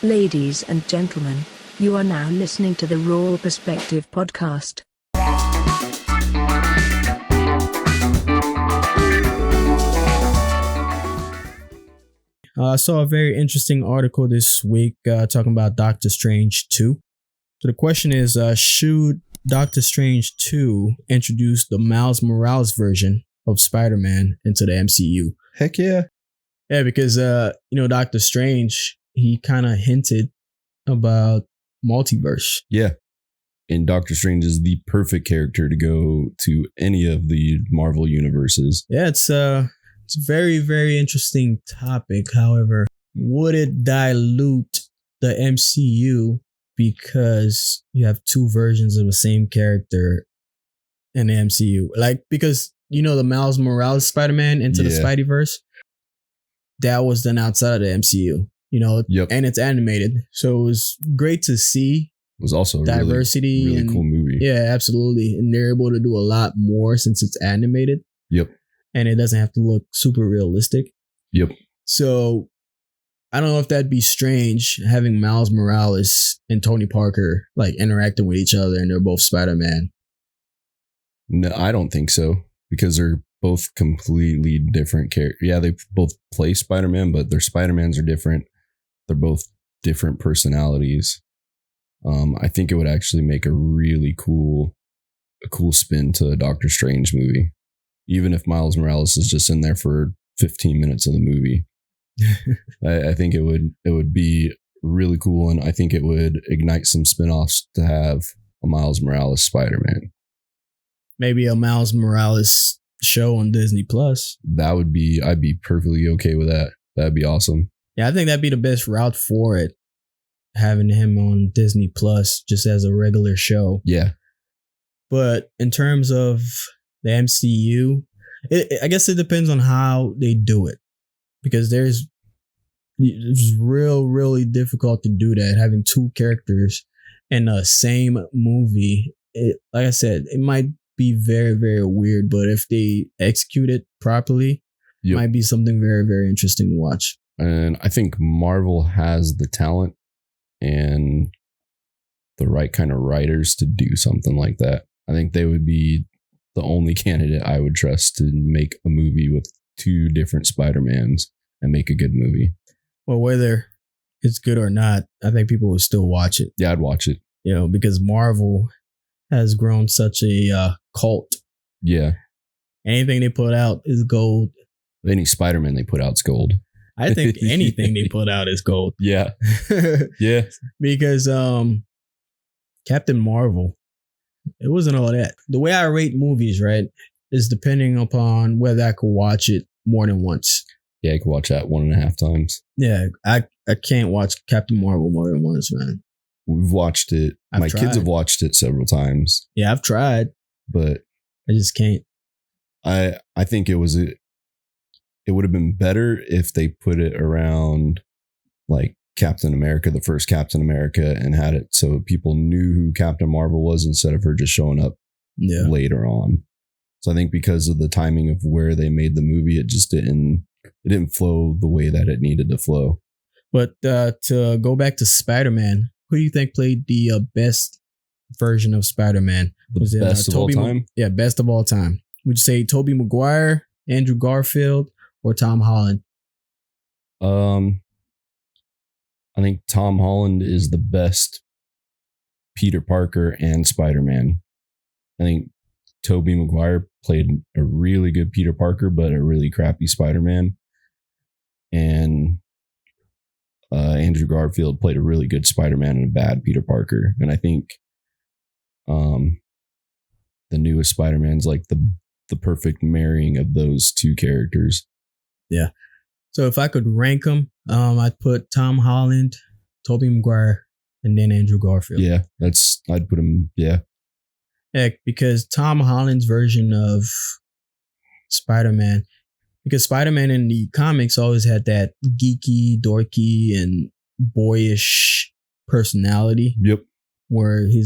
Ladies and gentlemen, you are now listening to the Raw Perspective podcast. I saw a very interesting article this week talking about Doctor Strange 2. So the question is, should Doctor Strange 2 introduce the Miles Morales version of Spider-Man into the MCU? Heck yeah. Yeah, because, Doctor Strange, he kind of hinted about multiverse. Yeah. And Doctor Strange is the perfect character to go to any of the Marvel universes. Yeah, it's a very, very interesting topic. However, would it dilute the MCU because you have two versions of the same character in the MCU? Like, because, the Miles Morales Spider-Man into the Spideyverse, that was done outside of the MCU, and it's animated. So it was great to see. It was also a diversity really and cool movie. Yeah, absolutely. And they're able to do a lot more since it's animated. Yep. And it doesn't have to look super realistic. Yep. So I don't know if that'd be strange having Miles Morales and Tony Parker like interacting with each other and they're both Spider-Man. No, I don't think so, because they're both completely different characters. Yeah, they both play Spider-Man, but their Spider-Mans are different. They're both different personalities. I think it would actually make a really cool spin to a Doctor Strange movie, even if Miles Morales is just in there for 15 minutes of the movie. I think it would be really cool, and I think it would ignite some spin-offs to have a Miles Morales Spider-Man. Maybe a Miles Morales show on Disney Plus. I'd be perfectly okay with that. That'd be awesome. Yeah, I think that'd be the best route for it, having him on Disney Plus just as a regular show. Yeah. But in terms of the MCU, I guess it depends on how they do it, because it's really difficult to do that, having two characters in the same movie. Like I said, it might be very, very weird, but if they execute it properly, it might be something very, very interesting to watch. And I think Marvel has the talent and the right kind of writers to do something like that. I think they would be the only candidate I would trust to make a movie with two different Spider-Mans and make a good movie. Well, whether it's good or not, I think people would still watch it. Yeah, I'd watch it. Because Marvel has grown such a cult. Yeah. Anything they put out is gold. Any Spider-Man they put out is gold. I think anything they put out is gold. Yeah. Yeah. Because Captain Marvel, it wasn't all that. The way I rate movies, right, is depending upon whether I could watch it more than once. Yeah, I could watch that 1.5 times. Yeah, I can't watch Captain Marvel more than once, man. We've watched it. My kids have watched it several times. Yeah, I've tried. But I just can't. I think it would have been better if they put it around like Captain America, the first Captain America, and had it so people knew who Captain Marvel was instead of her just showing up later on. So I think because of the timing of where they made the movie, it just didn't flow the way that it needed to flow. But to go back to Spider-Man, who do you think played the best version of Spider-Man? Was it best of all time? Yeah, best of all time. Would you say Tobey Maguire, Andrew Garfield, or Tom Holland? I think Tom Holland is the best Peter Parker and Spider-Man. I think Tobey Maguire played a really good Peter Parker, but a really crappy Spider-Man. And Andrew Garfield played a really good Spider-Man and a bad Peter Parker. And I think the newest Spider-Man's like the perfect marrying of those two characters. Yeah. So if I could rank them, I'd put Tom Holland, Tobey Maguire, and then Andrew Garfield. Yeah, I'd put him. Yeah. Heck, because Tom Holland's version of Spider-Man, because Spider-Man in the comics always had that geeky, dorky, and boyish personality. Yep. Where he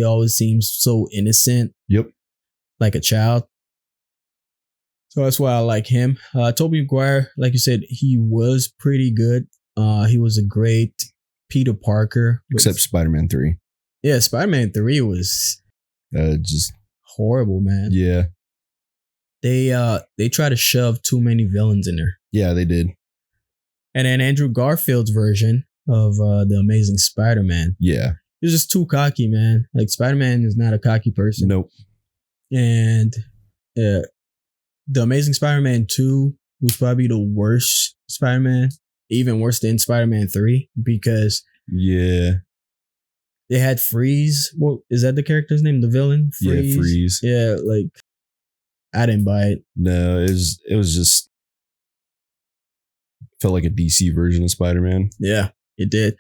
always seems so innocent. Yep. Like a child. So that's why I like him. Tobey Maguire, like you said, he was pretty good He was a great Peter Parker. Except Spider-Man 3. Yeah, Spider-Man 3 was Just horrible, man. yeah. They try to shove too many villains in there. Yeah, they did. And then Andrew Garfield's version of the Amazing Spider-Man. Yeah. He was just too cocky, man. Like, Spider-Man is not a cocky person. Nope. And the Amazing Spider-Man 2 was probably the worst Spider-Man. Even worse than Spider-Man 3. Because yeah, they had Freeze. What is that the character's name? The villain? Freeze. Yeah, Freeze. Yeah, like, I didn't buy it. No, it was just felt like a DC version of Spider-Man. Yeah, it did.